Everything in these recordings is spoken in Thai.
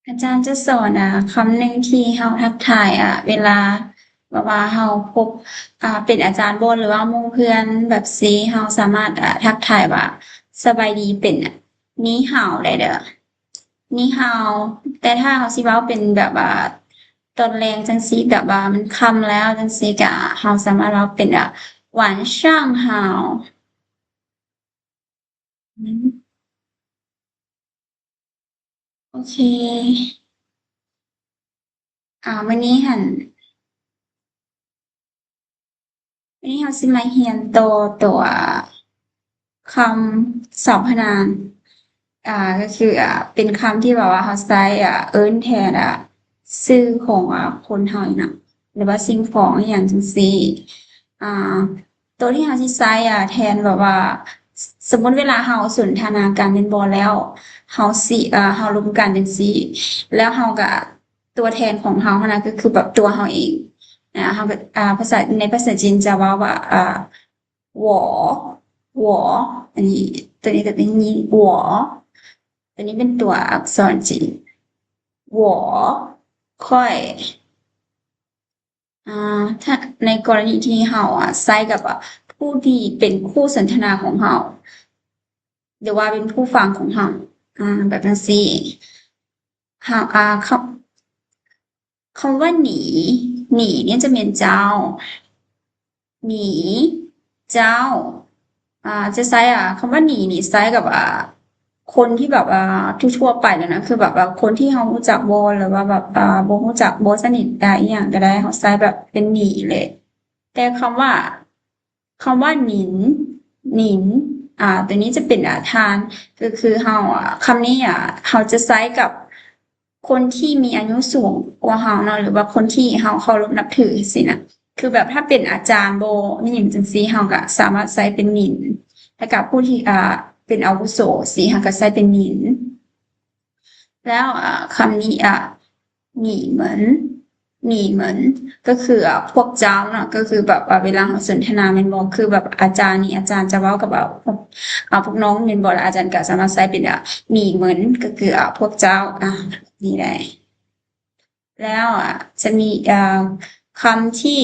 อาจารย์จะสอนคำหนึ่งที่เราทักทายเวลาแบบว่าเราพบเป็นอาจารย์โบนหรือว่าหมู่เพื่อนแบบซีเราสามารถทักทายว่าสบายดีเป็นนี่ฮาวได้เด้อนี่ฮาวแต่ถ้าเราสิเว้าเป็นแบบว่าตอนแรงจังซี้แบบว่ามันค่ำแล้วจังซี้ก็เราสามารถเว้าเป็นหวานช่างฮาวอืมโอเคมื้อนี้หั้น วันนี้เราสิมาเรียนตัวคำสรรพนามก็คือเป็นคำที่แบบว่าเราใช้เอิ้นแทนชื่อของคนเฮานี่น่ะหรือว่าสิ่งของอหยังจั่งซี้อ่าตัวที่เราสิใช้แทนแบบว่าสมมุติเวลาเราสนทนากันแม่นบ่แล้วเราสิเราร่วมกันจังซี้แล้วเราก็ตัวแทนของเราหั้นน่ะก็คือแบบตัวเราเองเราก็ภาษาในภาษาจีนจะเว้าว่า我อันนี้ตัวนี้จะเป็นยี่我ตัวนี้เป็นตัวอักษรจีน我ค่อยถ้าในกรณีที่เราใช้กับผู้ที่เป็นคู่สนทนาของเราหรือว่าเป็นผู้ฟังของเราแบบจั่งซี้เราคำว่าหนีเนี่ยจะเป็นเจ้าหนีเจ้าจะใช้คำว่าหนีนี่ใช้กับคนที่แบบทั่วๆไปเลยนะคือแบบว่าคนที่เรารู้จักบ่หรือว่าแบบบ่รู้จักบ่สนิทอีหยังก็ได้เราใช้แบบเป็นหนีเลยแต่คำว่าหนินตัวนี้จะเป็นทานก็คือเราคำนี้เราจะใช้กับคนที่มีอายุสูงกว่าเราเนาะหรือว่าคนที่เราเคารพนับถือสินะคือแบบถ้าเป็นอาจารย์โบนี่อย่างจังซี่เราก็สามารถใช้เป็นหนินแต่กับผู้ที่เป็นอาวุโสสิเราก็ใช้เป็นหนินแล้วคำนี้หนีเหมือนหนีเหมือนก็คือพวกเจ้าเนาะก็คือแบบเวลาเราสนทนาแม่นบ่คือแบบอาจารย์นี่อาจารย์จะเว้ากับพวกน้องแม่นบ่แล้วอาจารย์ก็สามารถใช้เป็นหนีเหมือนก็คือพวกเจ้านี่ได้ แล้วจะมีคำที่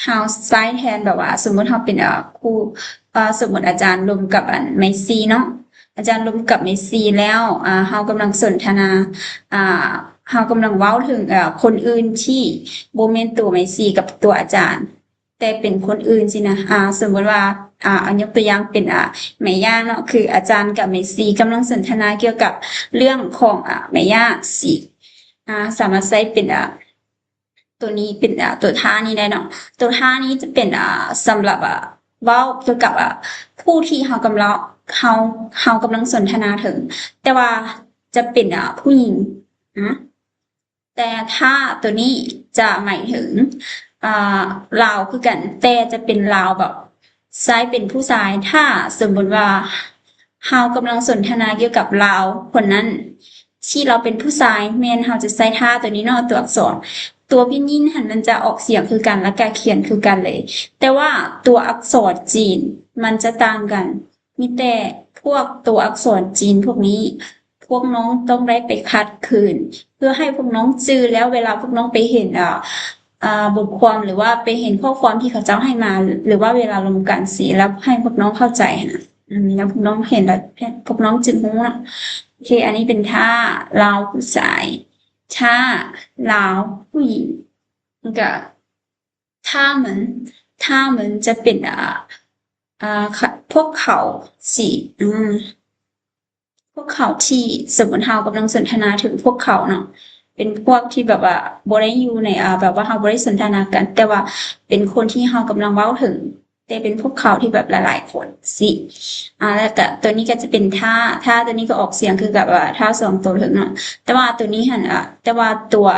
house ไซส์แทนแบบว่าสมมุติเราเป็นครูสมมุติอาจารย์รวมกับไมซีเนาะอาจารย์รวมกับไมซีแล้วเรากำลังสนทนาอ่าเรากำลังเว้าถึงคนอื่นที่บ่แม่นตัวไมซีกับตัวอาจารย์แต่เป็นคนอื่นสินะสมมุติว่าอันยกตัวอย่างเป็นแม่ย่าเนาะคืออาจารย์กับแม่ซีกำลังสนทนาเกี่ยวกับเรื่องของแม่ย่าสิสามารถใช้เป็นตัวนี้เป็นตัวท่านี้ได้เนาะตัวท่านี้จะเป็นสำหรับเว้าเกี่ยวกับผู้ที่เราเรากำลังสนทนาถึงแต่ว่าจะเป็นผู้หญิงนะแต่ถ้าตัวนี้จะหมายถึงอ่ลาวคือกันแต่จะเป็นลาวแบบชายเป็นผู้ชายถ้าสมมุติว่าเรากำลังสนทนาเกี่ยวกับลาวคนนั้นที่เราเป็นผู้ชายแม่นเราจะใช้ท่าตัวนี้เนาะตัวอักษร ตัวพินยินหันมันจะออกเสียงคือกันและการเขียนคือกันเลยแต่ว่าตัวอักษรจีนมันจะต่างกันมีแต่พวกตัวอักษรจีนพวกนี้พวกน้องต้องได้ไปคัดคืนเพื่อให้พวกน้องจือแล้วเวลาพวกน้องไปเห็นบทความหรือว่าไปเห็นข้อความที่เขาเจ้าให้มาหรือว่าเวลาลงการสีแล้วให้พวกน้องเข้าใจนะแล้วพวกน้องเห็นแล้วพวกน้องจึงรู้นะโอเคอันนี้เป็นท่าเราผู้ชาย ถ้าเราผู้หญิงกับ他们他们จะเป็นพวกเขาสิพวกเขาที่สมมุติเรากำลังสนทนาถึงพวกเขาเนาะเป็นพวกที่แบบว่าบ่ได้อยู่ในแบบว่าเราบ่ได้สนทนากันแต่ว่าเป็นคนที่เรากำลังเว้าถึงแต่เป็นพวกเขาที่แบบหลายๆคนสิแล้วก็ตัวนี้ก็จะเป็นท่าตัวนี้ก็ออกเสียงคือกับท่าสองตัวถึงเนาะแต่ว่าตัวนี้หันแต่ว่าตัว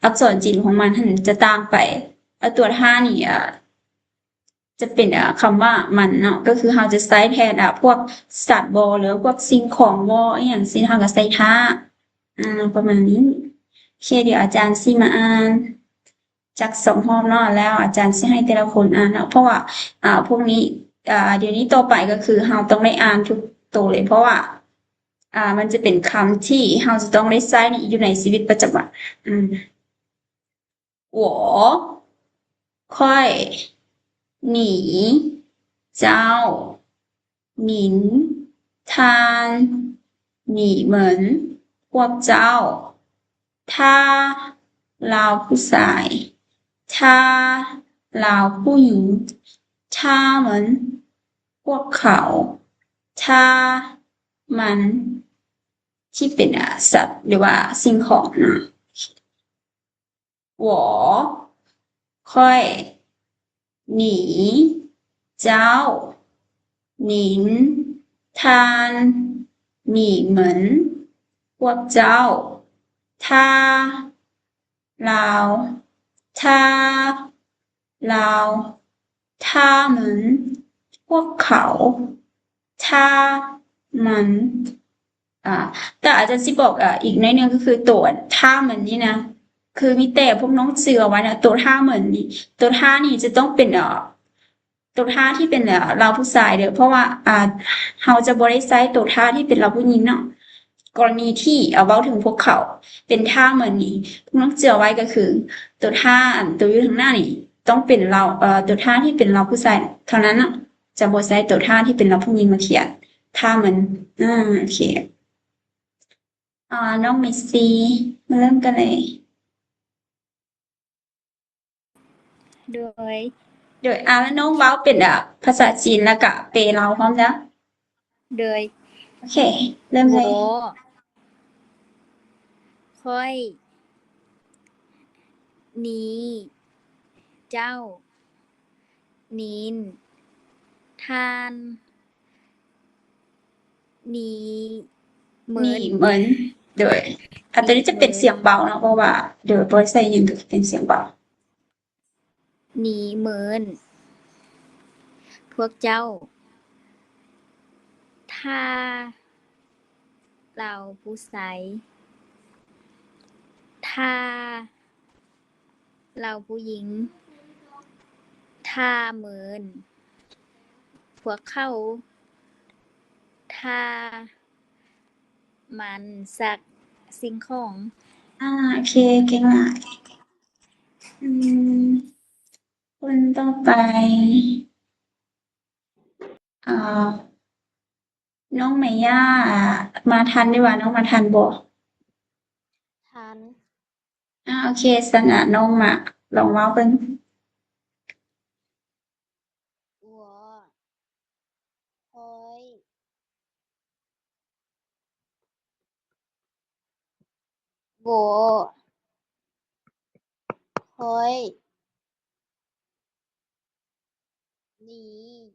อักษรจีนของมันหันจะต่างไปตัวท่านี่จะเป็นคำว่ามันเนาะก็คือเราจะใช้แทนพวกสัตว์บ่หรือพวกสิ่งของบ่อหยังซี้เราก็ใช้ท่าประมาณนี้โอเคเดี๋ยวอาจารย์สิมาอ่านจาก2รอบเนาะแล้วอาจารย์สิให้แต่ละคนอ่านเนาะเพราะว่าพวกนี้เดี๋ยวนี้ต่อไปก็คือเราต้องได้อ่านทุกตัวเลยเพราะว่า มันจะเป็นคำที่เราจะต้องได้ใช้อยู่ในชีวิตประจำวัน我快你找您ท่าน你们พวกเจ้าถ้าเราผู้ชายถ้าเราผู้หญิง他们พวกเขาถ้ามันที่เป็นสัตว์หรือว่าสิ่งของนะ我ค่อย你เจ้า您ท่าน你们พวกเจ้า他เราถ้าเรา他们พวกเขาถ้ามันแต่อาจจะสิบอกอีกในหนึ่งก็คือตัวท่าเหมือนนี่นะคือมีแต่พวกน้องเสือไว้นะตัวท่าเหมือนนี่ตัวท่านี่จะต้องเป็นตัวท่าที่เป็นเราผู้ชายเด้อเพราะว่าเราจะบริใช้ตัวท่าที่เป็นเราผู้หญิงเนาะกรณีที่เอาเว้าถึงพวกเขาเป็นท่าเหมือนนี้พวกน้องเสือไว้ก็คือตัวท่าตัวอยู่ข้างหน้านี่ต้องเป็นเราตัวท่าที่เป็นเราผู้ชายเท่านั้นเนาะจะบ่ใช้ตัวท่าที่เป็นเราผู้หญิงมาเขียนท่าเหมือนโอเค น้องเมสซี่มาเริ่มกันเลยโดยแล้วน้องเว้าเป็นภาษาจีนแล้วก็เปลาวพร้อมจ้ะโดยโอเค เริ่มเลยค่อยนี้เจ้านินท่านนี้เหมือนโดยตัวนี้จะเป็นเสียงเบานะเพราะว่าเดี๋ยวบริษัทยังเป็นเสียงเบานี้เหมือนพวกเจ้าถ้าเราผู้ใสถ้าเราผู้หญิงถ้าเหมือนพวกเขาถ้ามันสักสิ่งของโอเคเก่งมากคนต่อไปน้องเมย่ามาทันดีกว่าน้องมาทันบ่ทันโอเคสนะน้องมาลองเว้าเบิ่ง我会我会你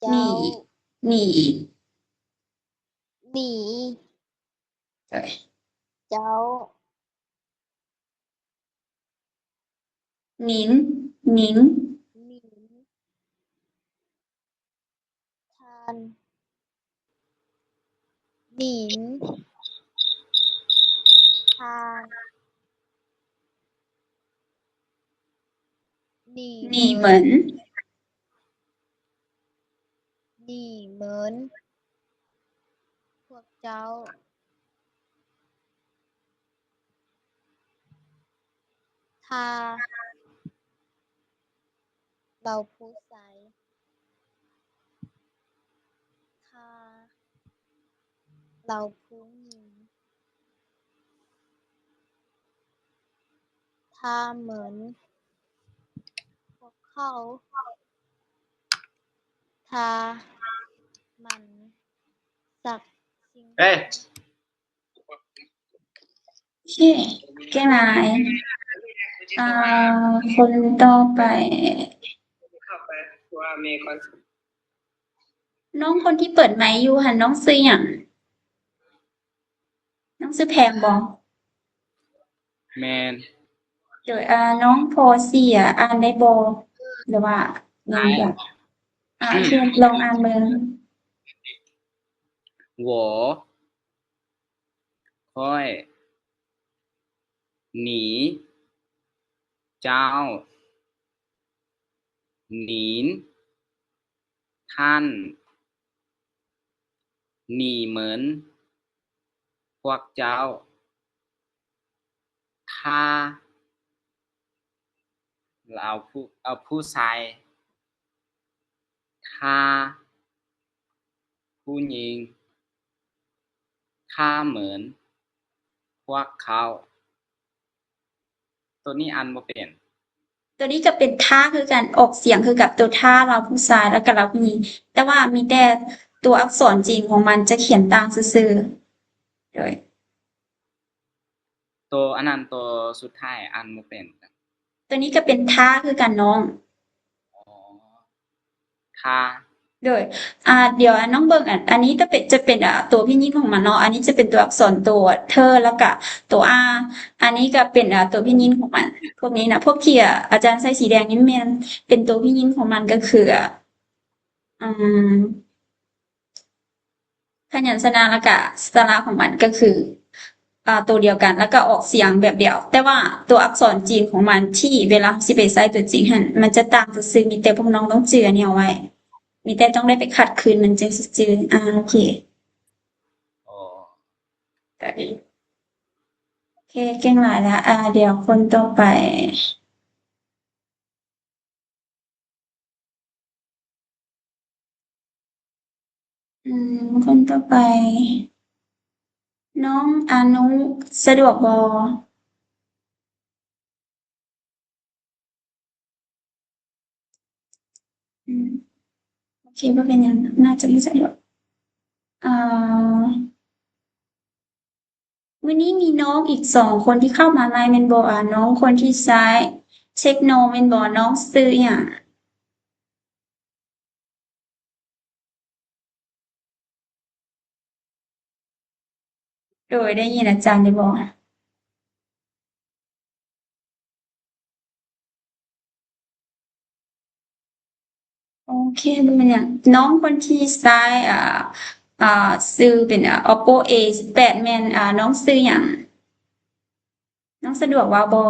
你你你对找您你看您看你你们们你们พวกเจ้าถ้าเราผู้ใสถ้าเราผู้หญิงถ้าเหมือนพวกเขาถ้ามันสักสิ่งของ โอเคเก่งหลายคนต่อไปน้องคนที่เปิดไมค์อยู่หันน้องซื้อหยังน้องซื้อแพงบ่แมนโดยน้องโพสี่อ่านได้บ่หรือว่ายังแบบโอเคลองอ่านเบิ่ง我会你เจ้า您ท่าน หนีเหมือนพวกเจ้าถ้าเราผู้ชายถ้าผู้หญิงถ้าเหมือนพวกเขาตัวนี้อันบ่เป็นตัวนี้จะเป็นท่าคือการออกเสียงคือกับตัวท่าเราผู้ชายแล้วก็เราผู้หญิงแต่ว่ามีแต่ตัวอักษรจีนของมันจะเขียนต่างซื่อๆโดย ตัวอันนั้นตัวสุดท้ายอันบ่เป็นตัวนี้ก็เป็นท่าคือกันน้อง อ๋อถ้าโดยเดี๋ยวน้องเบิ่งอันนี้จะเป็นตัวพี่ยิ่งของมันเนาะอันนี้จะเป็นตัวอักษรตัวเธอแล้วก็ตัวอันนี้ก็เป็นตัวพี่ยิ่งของมัน พวกนี้นะพวกที่อาจารย์ใส่สีแดงนี่แม่นเป็นตัวพี่ยิ่งของมันก็คืออืมพยัญชนะแล้วก็สระของมันก็คือตัวเดียวกันแล้วก็ออกเสียงแบบเดียว แต่ว่าตัวอักษรจีนของมันที่เวลาสิไปใส่ตัวจริงหั่นมันจะต่างซื่อๆมีแต่พวกน้องต้องจืออันนี้เอาไว้ มีแต่ต้องได้ไปขัดคืนมันจึงสิจือโอเคอ๋อก็ดีโอเคเก่งหลายแล้วเดี๋ยวคนต่อไปคนต่อไป น้องอนุสะดวกบ่โอเคบ่เป็นหยังน่าจะบ่สะดวกอ่ามื้อนี้มีน้องอีก2คนที่เข้ามาใหม่แม่นบ่น้องคนที่ซ้ายเทคโนแม่นบ่น้องชื่ออิหยังโดยได้ยินอาจารย์ได้บ่โอเคบ่เป็นหยังน้องคนที่ซ้ายชื่อเป็นOppo A18 แม่นน้องชื่อหยังน้องสะดวกเว้าบ่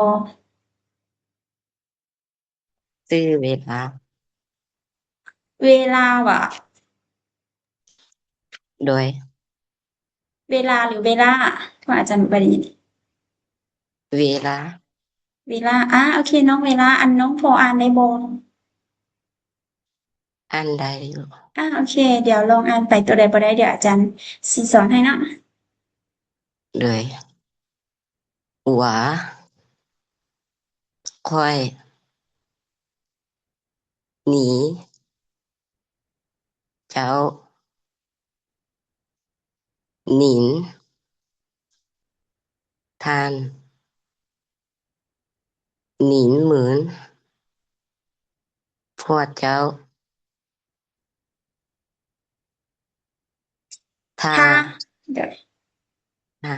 ชื่อเวลาเวลาว่ะโดยเวลาหรือเวลาเพราะอาจารย์บ่ได้ยิน เวลาเวลาโอเคน้องเวลาอันน้องพออ่านได้บ่อันใดอยู่โอเคเดี๋ยวลองอ่านไปตัวใดบ่ได้เดี๋ยวอาจารย์สิสอนให้เนาะโดยหวาค่อยหนีเจ้าหนินทานหนินเหมือนพวกเจ้าถ้าถ้าเดี๋ยวนะ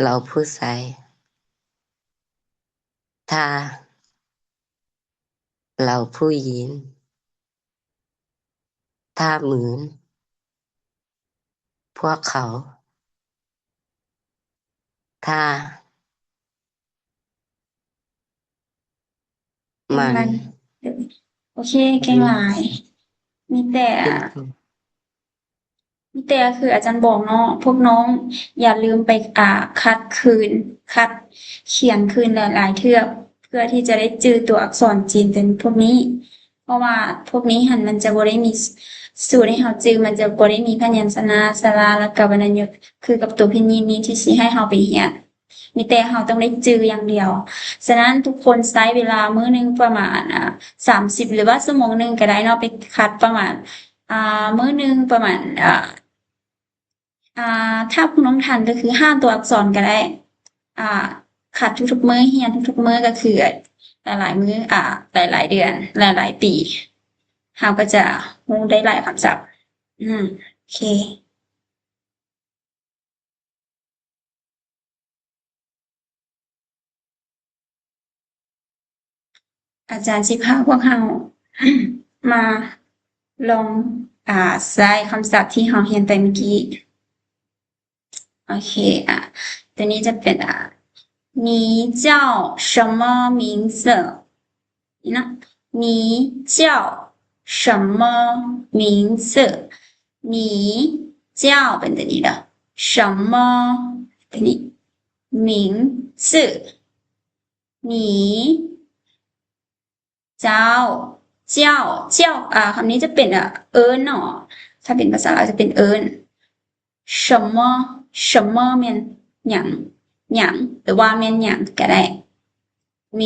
เราผู้ใส่ถ้าเราผู้หญิงถ้าเหมือนพวกเขาถ้ามันเดี๋ยวโอเคเก่งหลายมีแต่เป็นผู้คืออาจารย์บอกเนาะพวกน้องอย่าลืมไปคัดคืนคัดเขียนคืนหลายๆเทื่อเพื่อที่จะได้จื้อตัวอักษรจีนเป็นพวกนี้ เพราะว่าพวกนี้หั่นมันจะบ่ได้มีสูตรให้เราจื้อมันจะบ่ได้มีพยัญชนะสระแล้วก็วรรณยุกต์คือกับตัวพินยินนี้ที่สิให้เราไปเรียนมีแต่เราต้องได้จื้ออย่างเดียวฉะนั้นทุกคนใช้เวลามื้อหนึงประมาณ30หรือว่าชั่วโมงหนึงก็ได้เนาะไปคัดประมาณมื้อหนึงประมาณถ้าพวกน้องทันก็คือ5ตัวอักษรก็ได้อ่าคัดทุกๆมื้อเรียนทุกๆมื้อก็คือหลายๆมื้อหลายๆเดือนหลายๆปีเราก็จะรู้ได้หลายคำศัพท์โอเคอาจารย์สิพาพวกเรา มาลองใช้คำศัพท์ที่เราเรียนไปเมื่อกี้โอเคตัวนี้จะเป็น你叫什么名字นะ你叫什么名字你叫เป็นตัวนี้เด้อ什么ตัวนี้名字你เจ้าคำนี้จะเป็นเอิ้นเนาะถ้าเป็นภาษาลาวจะเป็นเอิ้น什么แม่นหยังหรือว่าแม่นหยังก็ได้名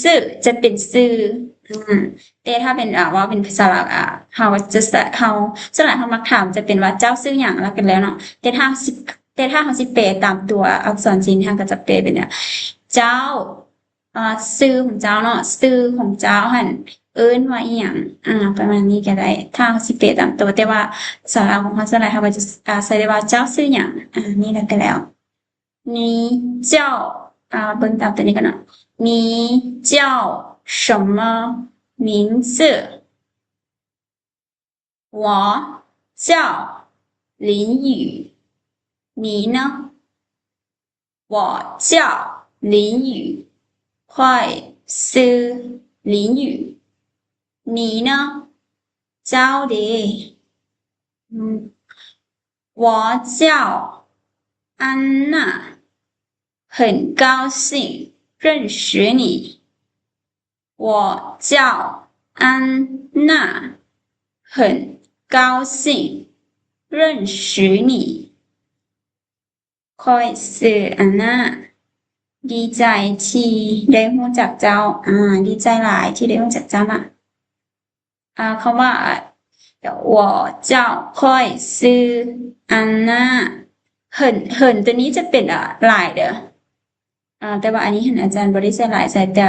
字จะเป็นชื่อแต่ถ้าเป็นว่าเป็นภาษาลาวเฮาจะเฮาส่วนใหญ่เฮามักถามจะเป็นว่าเจ้าชื่อหยังแล้วกันแล้วเนาะแต่ถ้าเฮาสิแปลตามตัวอักษรจีนเฮาก็จะแปลเป็นเจ้าชื่อของเจ้าเนาะชื่อของเจ้าหั่นเอิ้นว่าอีหยังประมาณนี้ก็ได้ถ้าเฮาสิแปลตามตัวแต่ว่าภาษาลาวของเฮาส่วนใหญ่เฮาก็จะใส่ได้ว่าเจ้าชื่อหยังนี่แล้วก็แล้วนี่เจ้าเบิ่งตามตัวนี้กันเนาะ你叫什么名字我叫林雨你呢我叫林雨快是林雨你呢叫的我叫安娜很高兴认识你我叫安娜很高兴认识你ค่อยชื่ออันน่าดีใจที่ได้รู้จักเจ้าดีใจหลายที่ได้รู้จักเจ้านะคำว่า我叫ค่อยชื่ออันน่าเหินตัวนี้จะเป็นหลายเด้อแต่ว่าอันนี้เห็นอาจารย์บ่ได้ใส่หลายใส่แต่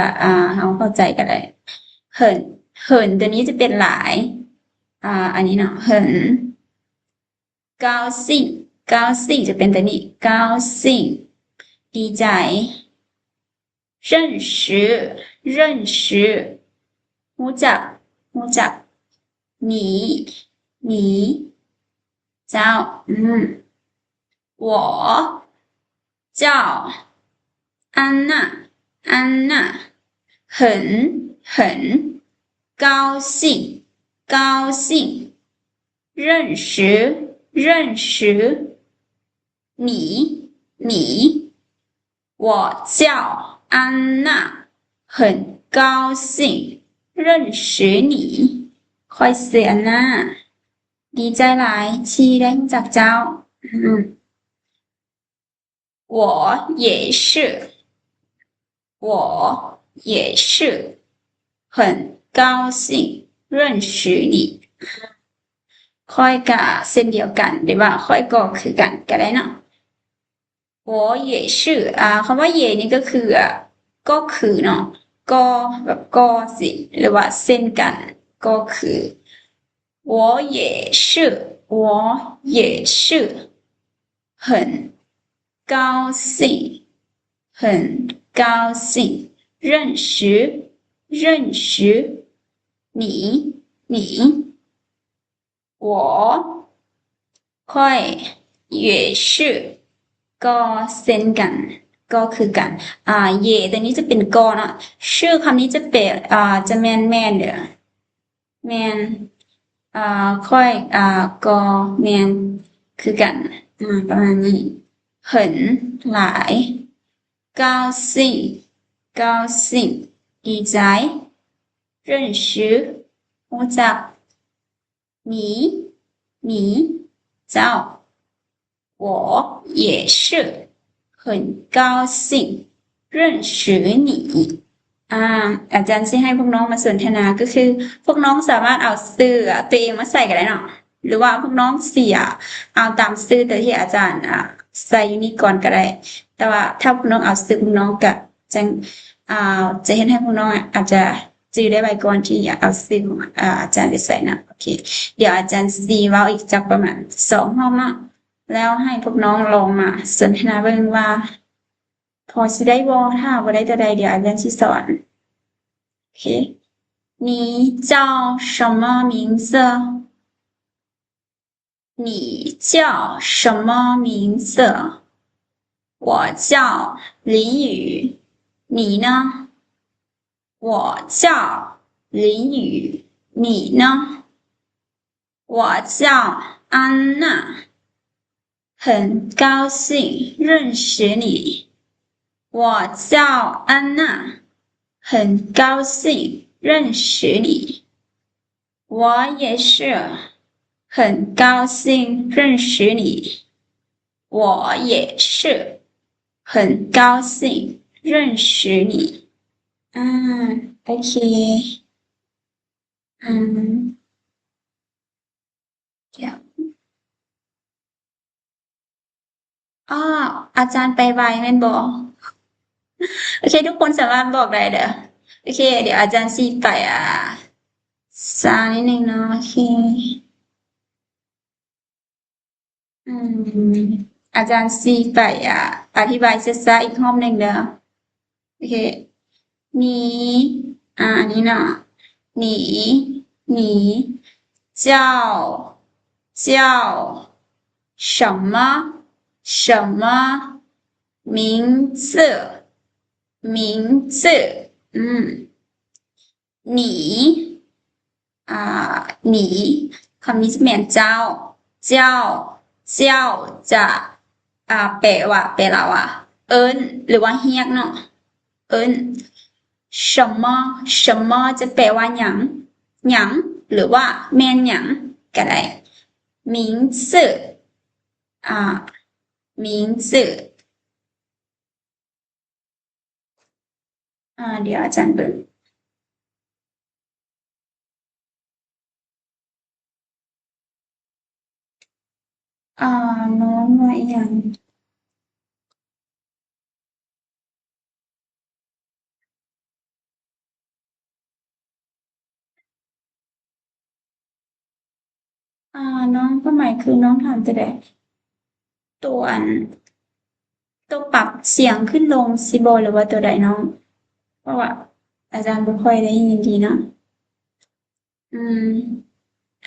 เฮาเข้าใจก็ได้เหินตัวนี้จะเป็นหลายอันนี้เนาะเหิน高兴จะเป็นตัวนี้高兴ดีใจ认识รู้จัก你เจ้า我叫安娜很高兴认识你我叫安娜很高兴认识你ค่อยชื่ออันน่าดีใจหลายที่ได้รู้จักเจ้า我也是很高兴认识你ค่อยกะเส้นเดียวกันหรือว่าค่อยก็คือกันก็ได้เนาะ我也是คำว่าเยนี่ก็คือก็คือเนาะก็แบบก็สิหรือว่าเส้นกันก็คือ我也是很高兴认识你我ค่อย也是ก็เส้นกันก็คือกันเยตัวนี้จะเป็นก็เนาะชื่อคำนี้จะเป็นจะแม่นเด้อแม่นค่อยก็แม่นคือกันประมาณนี้很หลาย高兴ดีใจ认识รู้จัก你เจ้า我也是很高兴认识你อาจารย์สิให้พวกน้องมาสนทนาก็คือพวกน้องสามารถเอาชื่อตัวเองมาใส่กันได้เนาะหรือว่าพวกน้องเอาตามชื่อตัวที่อาจารย์ใส่อยู่นี่ก่อนก็ได้แต่ว่าถ้าพวกน้องเอาชื่อพวกน้องก็จะเห็นให้พวกน้องอาจจะจื้อได้ไว้ก่อนที่เอาชื่อของอาจารย์ไปใส่นะโอเคเดี๋ยวอาจารย์สิเว้าอีกจักประมาณ2รอบเนาะแล้วให้พวกน้องลองมาสนทนาเบิ่งว่าพอสิได้บ่ถ้าบ่ได้ตัวใดเดี๋ยวอาจารย์สิสอนโอเค你叫什么名字你叫什么名字我叫林雨你呢我叫林雨你呢我叫安娜，很高兴认识你。我叫安娜，很高兴认识你。我也是，很高兴认识你。我也是，很高兴认识你。OK，เดี๋ยวอ้ออาจารย์ไปไวแม่นบ่โอเคทุกคนสามารถบอกได้เด้อโอเคเดี๋ยวอาจารย์ซีไปช้านิดนึงเนาะโอเคอาจารย์ซีไปอธิบายช้าๆอีกรอบหนึ่งเด้อโอเคหนีอันนี้เนาะหนีหนี叫叫什么什么名字名字หนีหนีคำนี้จะแม่นเจ้าเจ้าเจ้าจะแปลว่าเอิ้นหรือว่าเรียกเนาะเอิ้น什么什么จะแปลว่าหยังหยังหรือว่าแม่นหยังก็ได้名字名字เดี๋ยวอาจารย์เบิ่งน้องว่าอิหยังน้องความหมายคือน้องถามจะได้ตัวปรับเสียงขึ้นลงสิบ่หรือว่าตัวใดน้องเพราะว่าอาจารย์บ่ค่อยได้ยินดีเนาะ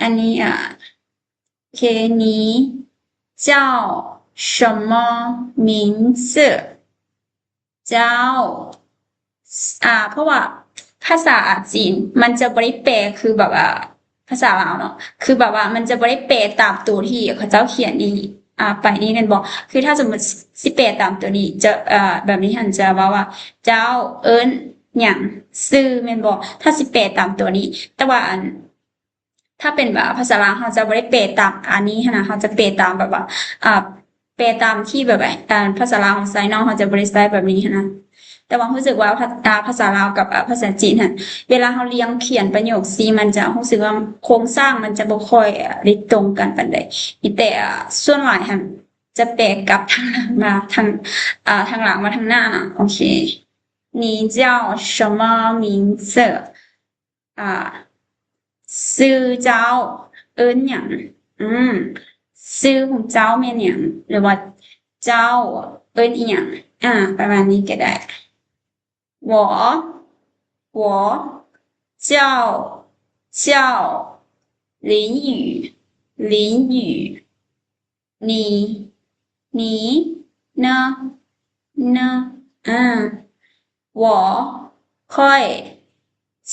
อันนี้โอเคนี้叫什么名字เจ้าเพราะว่าภาษาจีนมันจะบ่ได้แปลคือแบบว่าภาษาลาวเนาะคือแบบว่ามันจะบ่ได้แปลตามตัวที่เขาเจ้าเขียนนี่ไปนี่แม่นบ่คือถ้าสมมุติสิแปลตามตัวนี้จะแบบนี้หันจะว่าเจ้าเอิ้นหยังชื่อแม่นบ่ถ้าสิแปลตามตัวนี้แต่ว่าถ้าเป็นแบบภาษาลาวเขาจะบ่ได้แปลตามอันนี้หั้นน่ะเขาจะแปลตามแบบว่าแปลตามที่แบบภาษาลาวของไซน้องเขาจะบ่ได้ใช้แบบนี้หั้นนะแต่ว่ารู้สึกว่าภาษาลาวกับภาษาจีนเวลาเขาเรียงเขียนประโยคซีมันจะรู้สึกว่าโครงสร้างมันจะบ่ค่อยได้ตรงกันปานใดมีแต่ส่วนหลายจะแปลกลับทางหลังมาทางหลังมาทางหน้านะโอเค你叫什么名字ชื่อเจ้าเอิ้นหยังชื่อของเจ้าแม่นหยังหรือว่าเจ้าเอิ้นอีหยังประมาณนี้ก็ได้我叫林雨你呢我ค่อย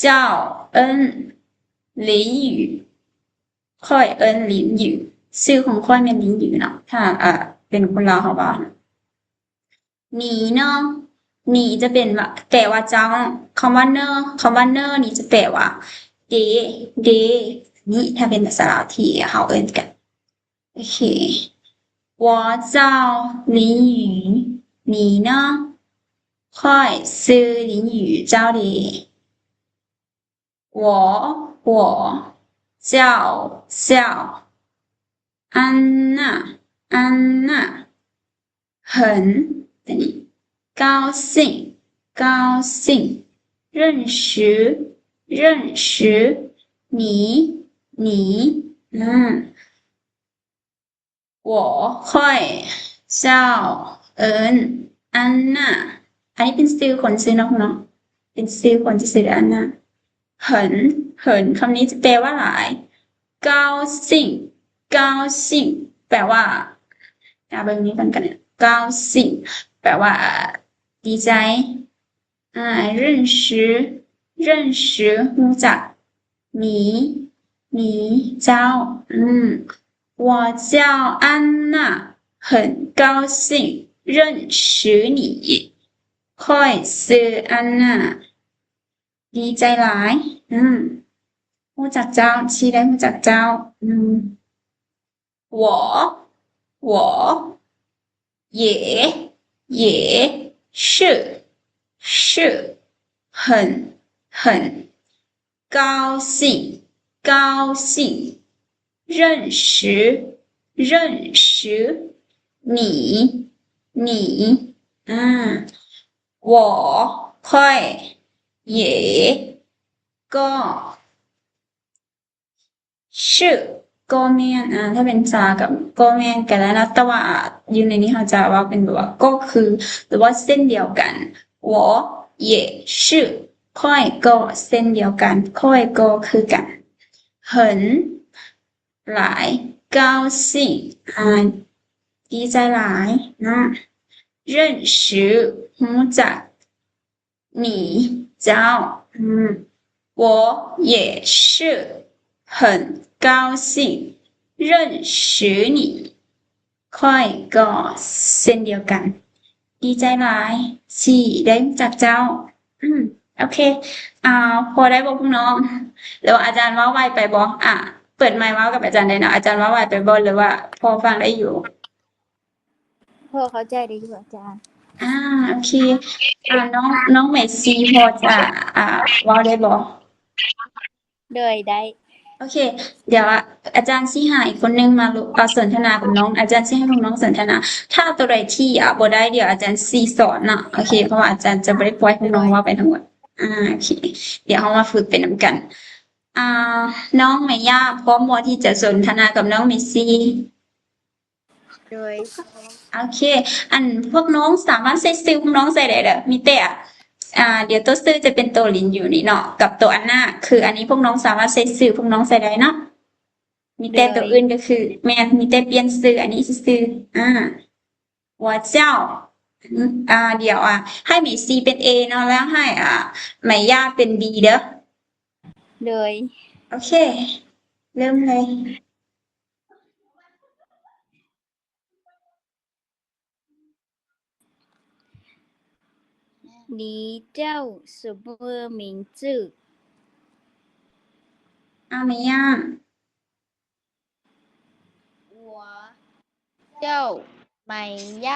叫林雨ค่อยเอิ้น林雨ชื่อของค่อยแม่น林雨เนาะถ้าเป็นคนลาวเขาว่า你呢นี่จะเป็นว่าแปลว่าเจ้าคำว่าเนอนี่จะแปลว่าเดนี่ถ้าเป็นภาษาลาวที่เขาเอิ้นกันโอเค我叫林雨你呢ค่อยชื่อ林雨เจ้าดี我叫安娜很等你高兴认识你我会叫安娜อันนี้เป็นชื่อคนชื่อน้องเนาะเป็นชื่อคนที่ชื่อ安娜很คำนี้จะแปลว่าหลาย高兴แปลว่าเบิ่งนี้กันเนี่ย高兴แปลว่าดีใจ认识รู้จักหนีเจ้า我叫安娜，很高兴认识你。ค่อยซื้ออันน่ะดีใจหลายรู้จักเจ้าชี้ได้รู้จักเจ้า我也是很高兴认识你我ค่อย也ก็ชื่อก็แม่นถ้าเป็นจากับก็แม่นกันแล้วนะแต่ว่าอยู่ในนี้เขาจะว่าเป็นแบบว่าก็คือหรือว่าเส้นเดียวกัน我也是ค่อยก็เส้นเดียวกันค่อยก็คือกัน很หลาย高兴ดีใจหลายนะ认识รู้จัก你เจ้า我也是很高兴认识你ค่อยก็เส้นเดียวกันดีใจหลายสี่ได้รู้จักเจ้าโอเคพอได้บอกพวกน้องหรือว่าอาจารย์ว่าไวไปบอกเปิดไมค์ว่ากับอาจารย์ได้นะอาจารย์ว่าไวไปบอกหรือว่าพอฟังได้อยู่พ่อเข้าใจได้อยู่อาจารย์โอเคน้องเมสซี่พอจะว่าได้บอกเลยได้โอเคเดี๋ยวอาจารย์สิหาอีกคนนึงมาสนทนากับน้องอาจารย์สิให้น้องสนทนาถ้าตัวใดที่บ่ได้เดี๋ยวอาจารย์สิสอนนะโอเคเพราะว่าอาจารย์จะบ่ได้ปล่อยให้น้องว่าไปทั้งหมดโอเคเดี๋ยวเรามาฝึกไปนำกันน้องเมย่าพร้อมบ่ที่จะสนทนากับน้องเมสซี่เลยโอเคพวกน้องสามารถใส่ชื่อพวกน้องใส่ได้เด้อมีแต่เดี๋ยวตัวชื่อจะเป็นตัวลินอยู่นี่เนาะกับตัวอันหน้าคืออันนี้พวกน้องสามารถใส่ชื่อพวกน้องใส่ได้เนาะมีแต่ตัวอื่นก็คือแม่มีแต่เปลี่ยนชื่ออันนี้ชื่อ我叫เดี๋ยวให้เมซี่เป็น A เนาะแล้วให้ไมย่าเป็น B เด้อเลยโอเคเริ่มเลย你叫什么名字เมย่า我叫美亚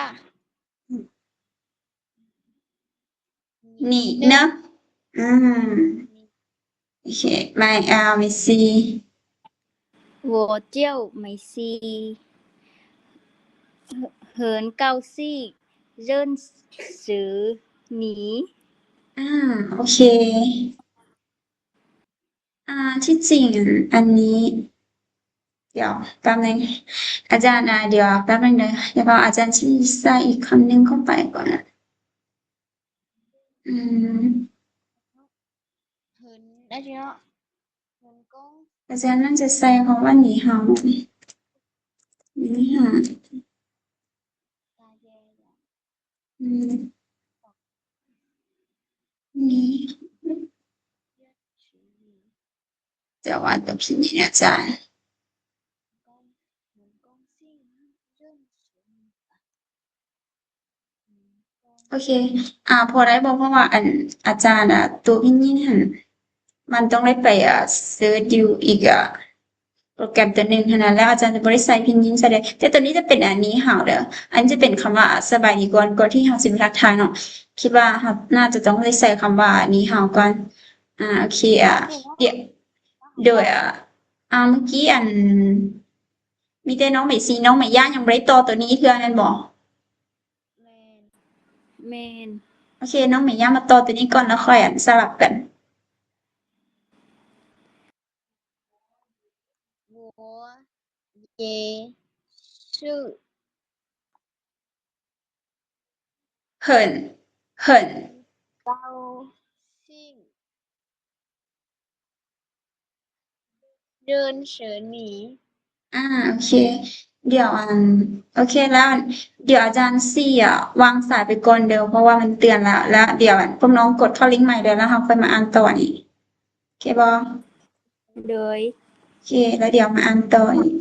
你呢โอเคเมซี่我叫美西很高兴认识你โอเคที่จริงอันนี้เดี๋ยวแป๊บนึงอาจารย์เดี๋ยวแป๊บนึงเลยเดี๋ยวอาจารย์ชี้ใส่อีกคำนึงเข้าไปก่อนนะได้เนาะอาจารย์น่าจะใส่คำว่าหนีเห่านี่ค่ะนี่เดี๋ยวว่าตัวพิมพ์นี่อาจารย์โอเคพอได้บอกเพราะว่าอาจารย์ตัวพิมพ์นี่มันต้องได้ไปเสิร์ชอยู่อีกโปรแกรมตัวหนึ่งเท่านั้นแล้วอาจารย์จะบริใส่พิมพ์ยินใส่ได้แต่ตัวนี้จะเป็นอันนี้เห่าเด้ออันจะเป็นคำว่าสบายดีก่อนที่เฮาสิไปทักทายเนาะคิดว่าเฮาน่าจะต้องได้ใส่คำว่านี้เห่าก่อนโอเคเดี๋ยวโดยเมื่อกี้มีแต่น้องเมซี่น้องเมย่ายังบ่ได้ต่อตัวนี้เทื่อนั้นบ่แมนโอเคน้องเมย่ามาต่อตัวนี้ก่อนแล้วค่อยสลับกัน我也是很高兴认识你โอเคเดี๋ยวโอเคแล้วเดี๋ยวอาจารย์ซี่วางสายไปก่อนเดี๋ยวเพราะว่ามันเตือนแล้วเดี๋ยวพวกน้องกดเข้าลิงก์ใหม่เดี๋ยวแล้วเราค่อยมาอ่านต่ออีกโอเคบ่เลยโอเคแล้วเดี๋ยวมาอ่านต่ออีก